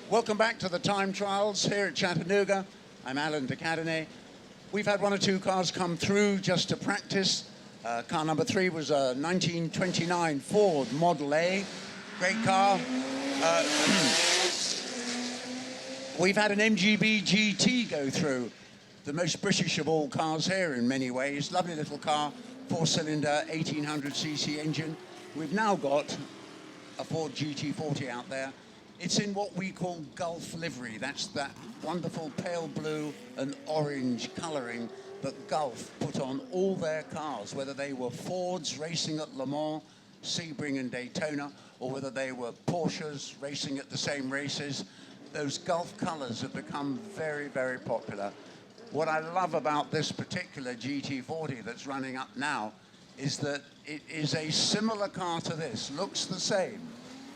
Welcome back to the time trials here at Chattanooga. I'm Alan DeCadenet. We've had one or two cars come through just to practice. Car number 3 was a 1929 Ford Model A. Great car. We've had an MGB GT go through. The most British of all cars here in many ways. Lovely little car, 4-cylinder, 1800cc engine. We've now got a Ford GT40 out there. It's in what we call Gulf livery. That's that wonderful pale blue and orange colouring that Gulf put on all their cars, whether they were Fords racing at Le Mans, Sebring and Daytona, or whether they were Porsches racing at the same races. Those Gulf colours have become very, very popular. What I love about this particular GT40 that's running up now is that it is a similar car to this, looks the same,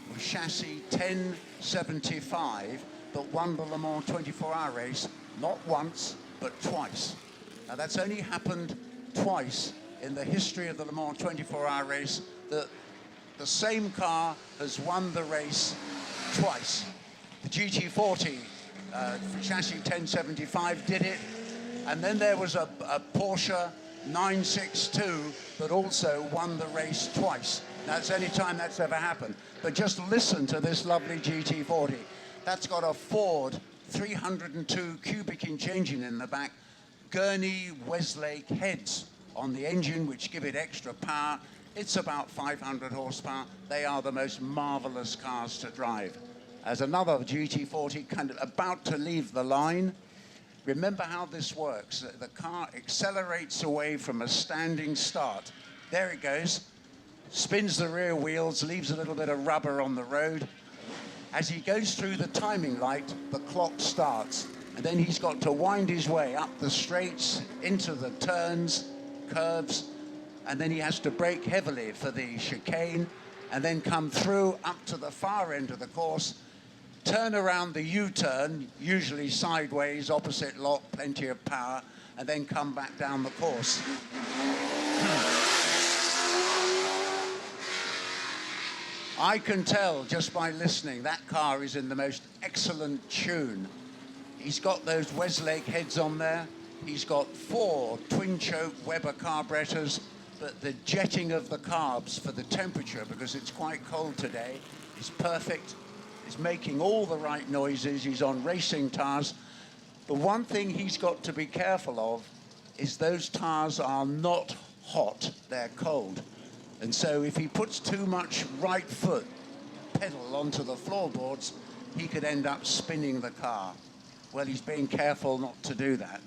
with chassis 1075 that won the Le Mans 24-hour race, not once, but twice. Now that's only happened twice in the history of the Le Mans 24-hour race, that the same car has won the race twice. The GT40 chassis 1075 did it, and then there was a Porsche 962 that also won the race twice. That's the only time that's ever happened. But just listen to this lovely GT40. That's got a Ford 302 cubic inch engine in the back, Gurney Westlake heads on the engine, which give it extra power. It's about 500 horsepower. They are the most marvelous cars to drive. As another GT40 kind of about to leave the line, remember how this works. The car accelerates away from a standing start. There it goes. Spins the rear wheels, leaves a little bit of rubber on the road. As he goes through the timing light, the clock starts. And then he's got to wind his way up the straights, into the turns, curves, and then he has to brake heavily for the chicane, and then come through up to the far end of the course, turn around the U-turn, usually sideways, opposite lock, plenty of power, and then come back down the course. I can tell just by listening, that car is in the most excellent tune. He's got those Westlake heads on there. He's got 4 twin-choke Weber carburetors, but the jetting of the carbs for the temperature, because it's quite cold today, is perfect. He's making all the right noises. He's on racing tires. The one thing he's got to be careful of is those tires are not hot, they're cold. And so if he puts too much right foot pedal onto the floorboards, he could end up spinning the car. Well, he's being careful not to do that.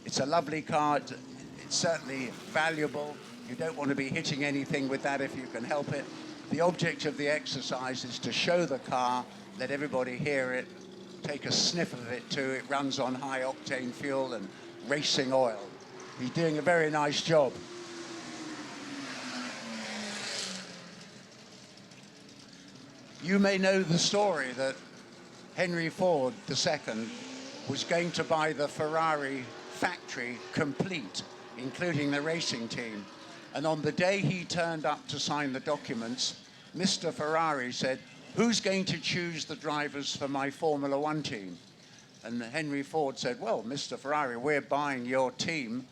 It's a lovely car. It's certainly valuable. You don't want to be hitting anything with that if you can help it. The object of the exercise is to show the car, let everybody hear it, take a sniff of it too. It runs on high octane fuel and racing oil. He's doing a very nice job. You may know the story that Henry Ford II was going to buy the Ferrari factory complete, including the racing team. And on the day he turned up to sign the documents, Mr. Ferrari said, "Who's going to choose the drivers for my Formula One team?" And Henry Ford said, "Well, Mr. Ferrari, we're buying your team.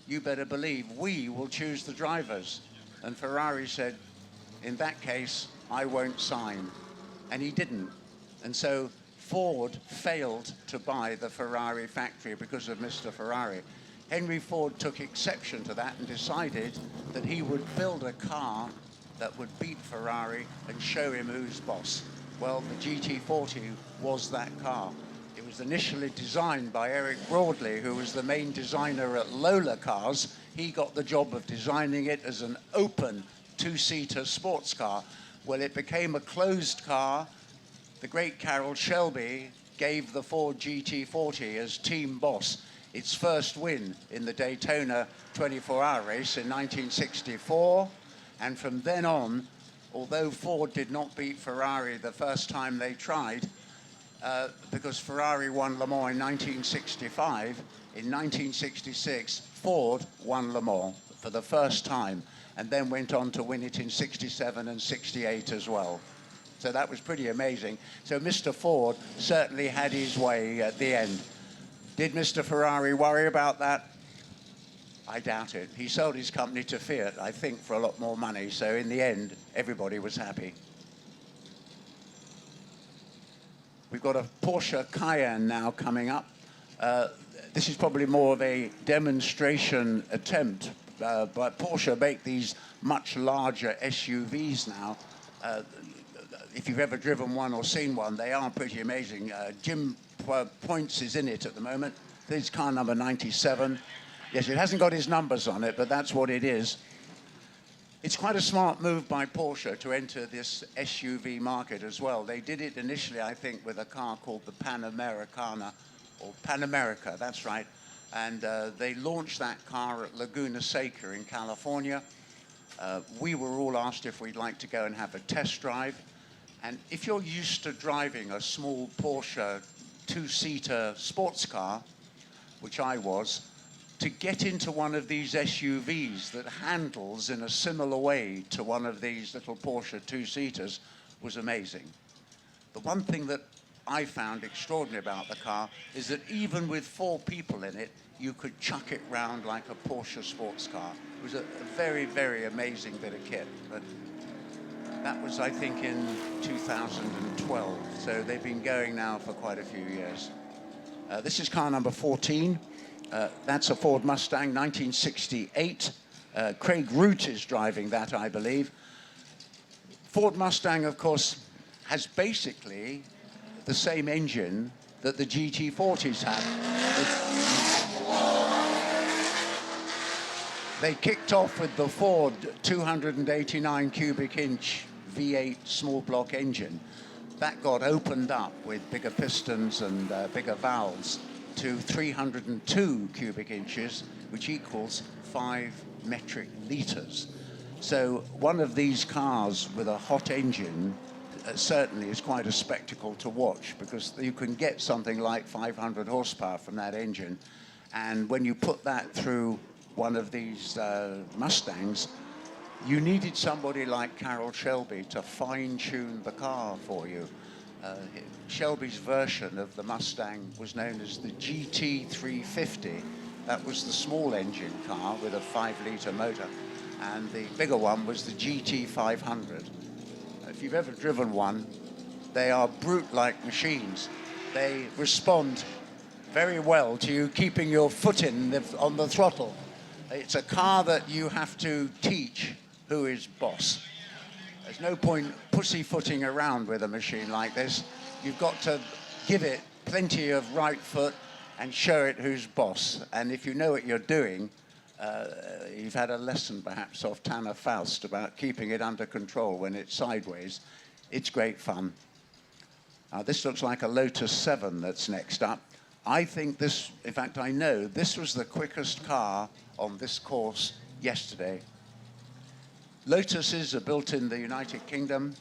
You better believe we will choose the drivers." And Ferrari said, "In that case, I won't sign." And he didn't. And so Ford failed to buy the Ferrari factory because of Mr. Ferrari. Henry Ford took exception to that and decided that he would build a car that would beat Ferrari and show him who's boss. Well, the GT40 was that car. It was initially designed by Eric Broadley, who was the main designer at Lola Cars. He got the job of designing it as an open 2-seater sports car. Well, it became a closed car. The great Carroll Shelby gave the Ford GT40 as team boss its first win in the Daytona 24-hour race in 1964. And from then on, although Ford did not beat Ferrari the first time they tried, because Ferrari won Le Mans in 1965, in 1966, Ford won Le Mans for the first time, and then went on to win it in 67 and 68 as well. So that was pretty amazing. So Mr. Ford certainly had his way at the end. Did Mr. Ferrari worry about that? I doubt it. He sold his company to Fiat, I think, for a lot more money. So in the end, everybody was happy. We've got a Porsche Cayenne now coming up. This is probably more of a demonstration attempt, but Porsche make these much larger SUVs now. If you've ever driven one or seen one, they are pretty amazing. Jim Points is in it at the moment. This is car number 97. Yes, it hasn't got his numbers on it, but that's what it is. It's quite a smart move by Porsche to enter this SUV market as well. They did it initially, I think, with a car called the Panamericana, or Panamerica, that's right. And they launched that car at Laguna Seca in California. We were all asked if we'd like to go and have a test drive. And if you're used to driving a small Porsche two-seater sports car, which I was, to get into one of these SUVs that handles in a similar way to one of these little Porsche two-seaters was amazing. The one thing that I found extraordinary about the car is that even with 4 people in it, you could chuck it round like a Porsche sports car. It was a very, very amazing bit of kit. But that was, I think, in 2012. So they've been going now for quite a few years. This is car number 14. That's a Ford Mustang, 1968. Craig Root is driving that, I believe. Ford Mustang, of course, has basically the same engine that the GT40s have. They kicked off with the Ford 289 cubic inch V8 small block engine. That got opened up with bigger pistons and bigger valves to 302 cubic inches, which equals 5 metric liters. So one of these cars with a hot engine certainly is quite a spectacle to watch, because you can get something like 500 horsepower from that engine. And when you put that through one of these Mustangs, you needed somebody like Carroll Shelby to fine-tune the car for you. Shelby's version of the Mustang was known as the GT350. That was the small engine car with a 5-litre motor. And the bigger one was the GT500. If you've ever driven one, they are brute-like machines. They respond very well to you keeping your foot on the throttle. It's a car that you have to teach who is boss. There's no point pussyfooting around with a machine like this. You've got to give it plenty of right foot and show it who's boss. And if you know what you're doing, you've had a lesson perhaps off Tanner Faust about keeping it under control when it's sideways. It's great fun. This looks like a Lotus 7 that's next up. I think this, in fact, I know this was the quickest car on this course yesterday. Lotuses are built in the United Kingdom.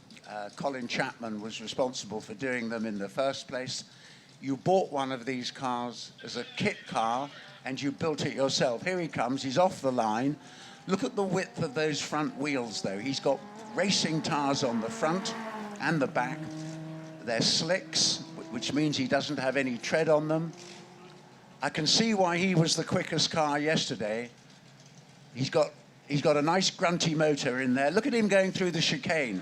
Colin Chapman was responsible for doing them in the first place. You bought one of these cars as a kit car and you built it yourself. Here he comes, he's off the line. Look at the width of those front wheels though. He's got racing tires on the front and the back. They're slicks, which means he doesn't have any tread on them. I can see why he was the quickest car yesterday. He's got a nice grunty motor in there. Look at him going through the chicane.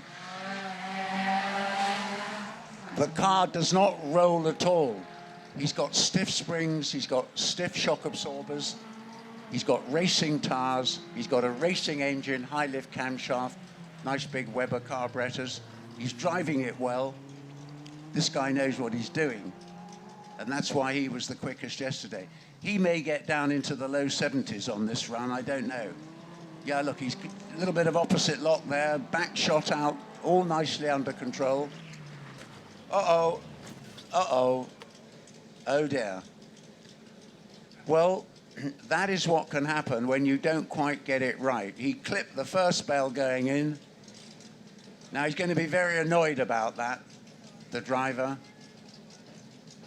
The car does not roll at all. He's got stiff springs, he's got stiff shock absorbers, he's got racing tires, he's got a racing engine, high lift camshaft, nice big Weber carburetors. He's driving it well. This guy knows what he's doing. And that's why he was the quickest yesterday. He may get down into the low 70s on this run, I don't know. Yeah, look, he's a little bit of opposite lock there, back shot out, all nicely under control. Uh-oh, uh-oh, oh dear. Well, that is what can happen when you don't quite get it right. He clipped the first bell going in. Now he's going to be very annoyed about that, the driver.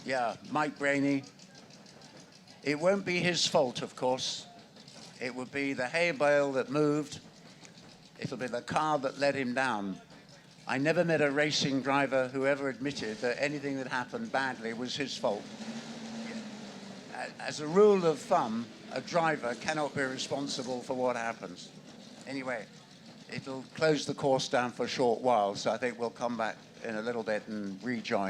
Yeah, Mike Brainey. It won't be his fault, of course. It would be the hay bale that moved. It'll be the car that let him down. I never met a racing driver who ever admitted that anything that happened badly was his fault. As a rule of thumb, a driver cannot be responsible for what happens. Anyway, it'll close the course down for a short while, so I think we'll come back in a little bit and rejoin.